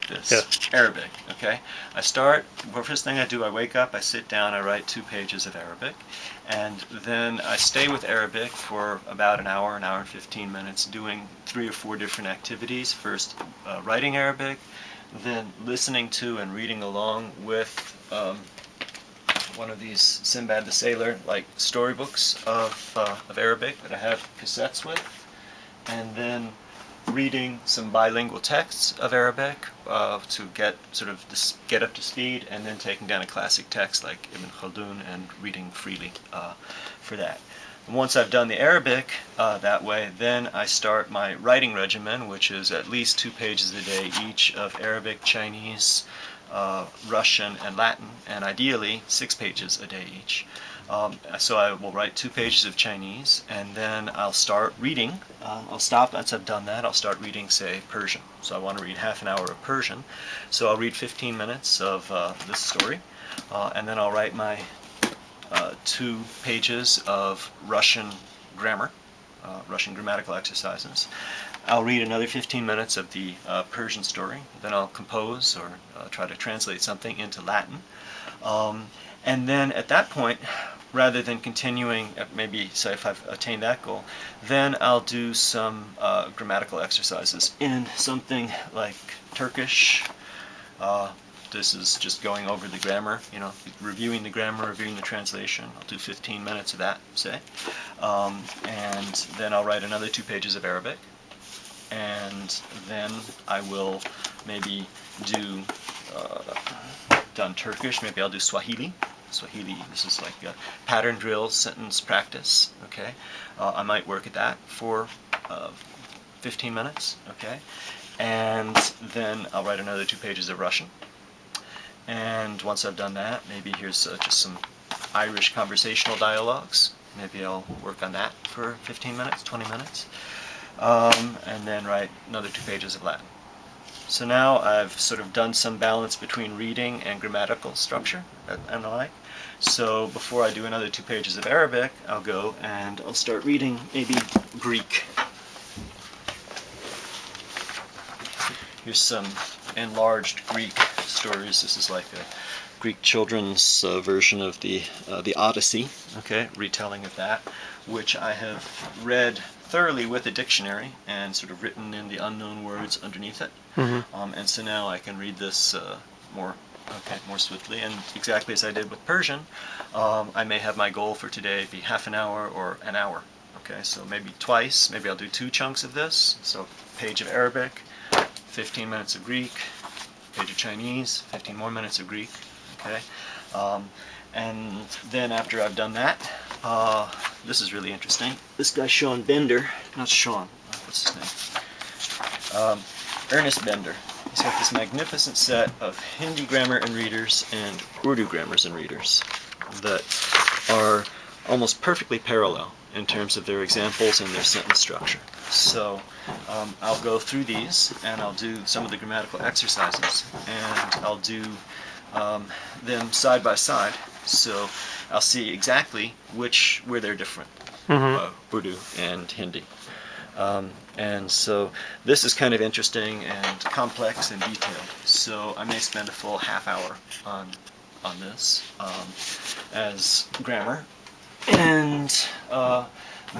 this. Yeah. Arabic, okay? Well, first thing I do, I wake up, I sit down, I write 2 pages of Arabic, and then I stay with Arabic for about an hour and 15 minutes, doing 3 or 4 different activities. First, writing Arabic, then listening to and reading along with one of these Sinbad the Sailor, like storybooks of Arabic that I have cassettes with, and then reading some bilingual texts of Arabic to get up to speed, and then taking down a classic text like Ibn Khaldun and reading freely for that. And once I've done the Arabic that way, then I start my writing regimen, which is at least 2 pages a day each of Arabic, Chinese, Russian, and Latin, and ideally 6 pages a day each. So I will write 2 pages of Chinese, and then I'll start reading. I'll stop once I've done that. I'll start reading, say, Persian. So I want to read half an hour of Persian. So I'll read 15 minutes of this story, and then I'll write my 2 pages of Russian grammar, Russian grammatical exercises. I'll read another 15 minutes of the Persian story. Then I'll compose or try to translate something into Latin. And then at that point, rather than continuing, maybe say if I've attained that goal, then I'll do some grammatical exercises in something like Turkish. This is just going over the grammar, reviewing the grammar, reviewing the translation. I'll do 15 minutes of that, say. And then I'll write another 2 pages of Arabic. And then I will maybe do, done Turkish, maybe I'll do Swahili. Swahili, this is like a pattern drill, sentence practice, okay? I might work at that for 15 minutes, okay? And then I'll write another 2 pages of Russian. And once I've done that, maybe here's just some Irish conversational dialogues. Maybe I'll work on that for 15 minutes, 20 minutes. And then write another 2 pages of Latin. So now I've sort of done some balance between reading and grammatical structure and the like. So before I do another 2 pages of Arabic, I'll go and I'll start reading maybe Greek. Here's some enlarged Greek stories. This is like a Greek children's version of the Odyssey, okay, retelling of that, which I have read thoroughly with a dictionary and sort of written in the unknown words underneath it. Mm-hmm. And so now I can read this more swiftly. And exactly as I did with Persian, I may have my goal for today be half an hour or an hour. Okay, so maybe twice. Maybe I'll do 2 chunks of this. So page of Arabic, 15 minutes of Greek, page of Chinese, 15 more minutes of Greek. Okay, and then after I've done that, this is really interesting. This guy Sean Bender, not Sean, what's his name? Ernest Bender. He's got this magnificent set of Hindi grammar and readers and Urdu grammars and readers that are almost perfectly parallel in terms of their examples and their sentence structure. So I'll go through these and I'll do some of the grammatical exercises, and I'll do them side by side. So I'll see exactly where they're different, Urdu and Hindi. And so this is kind of interesting and complex and detailed. So I may spend a full half hour on this as grammar. And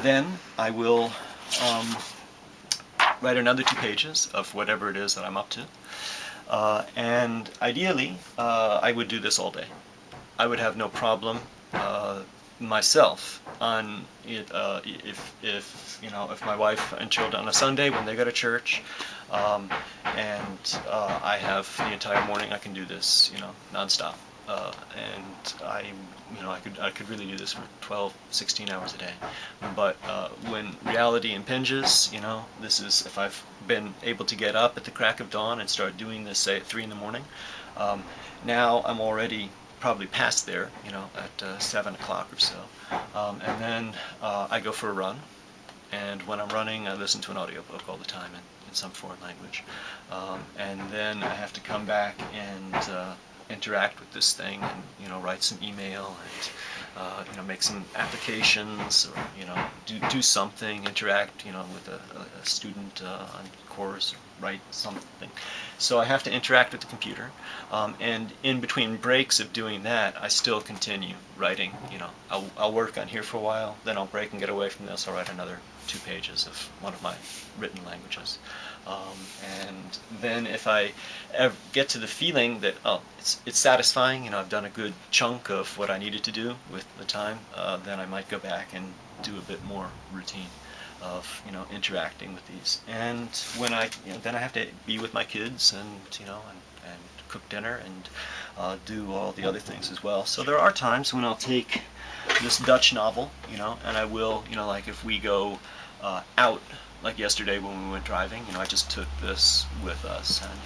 then I will write another 2 pages of whatever it is that I'm up to. And ideally, I would do this all day. I would have no problem myself on it if my wife and children on a Sunday when they go to church, and I have the entire morning, I can do this, nonstop. And I could really do this for 12, 16 hours a day. But when reality impinges, this is if I've been able to get up at the crack of dawn and start doing this, say at 3 in the morning. Now I'm already probably past there, at 7 o'clock or so. And then I go for a run. And when I'm running, I listen to an audiobook all the time in some foreign language. And then I have to come back and interact with this thing and write some email and make some applications, or do something, interact with a student on course, write something. So I have to interact with the computer, and in between breaks of doing that, I still continue writing. I'll work on here for a while, then I'll break and get away from this. I'll write another 2 pages of one of my written languages. And then if I ever get to the feeling that, oh, it's satisfying, I've done a good chunk of what I needed to do with the time, then I might go back and do a bit more routine of interacting with these. And when then I have to be with my kids and cook dinner and do all the other things as well. So there are times when I'll take this Dutch novel, and I will, like if we go out, like yesterday when we went driving, I just took this with us, and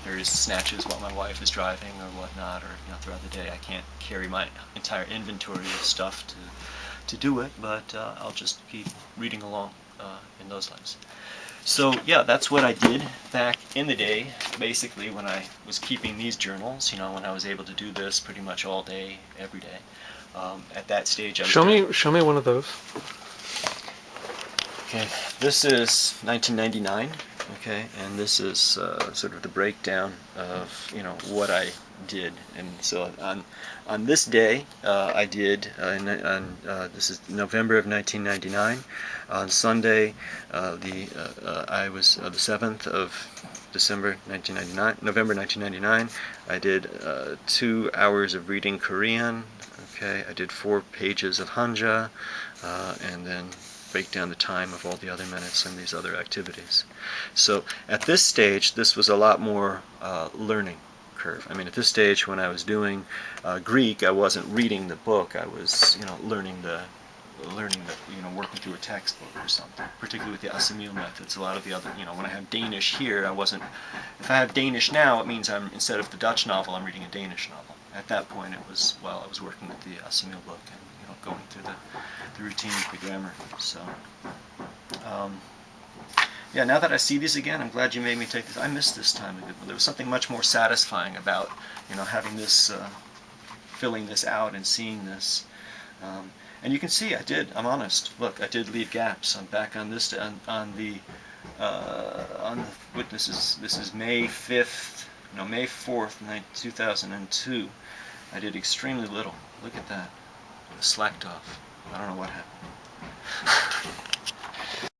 various snatches while my wife is driving or whatnot, or throughout the day. I can't carry my entire inventory of stuff to do it, but I'll just keep reading along in those lines. So yeah, that's what I did back in the day, basically when I was keeping these journals, when I was able to do this pretty much all day, every day. At that stage I was Show me one of those. Okay, this is 1999, okay, and this is sort of the breakdown of, what I did. And so on this day, I did, this is November of 1999. On Sunday, I was the 7th of December 1999, November 1999. I did 2 hours of reading Korean. Okay, I did 4 pages of Hanja, and then break down the time of all the other minutes and these other activities. So at this stage, this was a lot more learning curve. I mean, at this stage, when I was doing Greek, I wasn't reading the book. I was, learning the, working through a textbook or something. Particularly with the Assimil methods. A lot of the other, when I have Danish here, I wasn't. If I have Danish now, it means instead of the Dutch novel, I'm reading a Danish novel. At that point, it was I was working with the Assimil book and going through the routine with the grammar. So. Yeah, now that I see these again, I'm glad you made me take this. I missed this time. There was something much more satisfying about, having this, filling this out and seeing this. And you can see I'm honest. Look, I did leave gaps. I'm back on this, on the witnesses. This is May 5th, May 4th, 2002. I did extremely little. Look at that. I slacked off. I don't know what happened.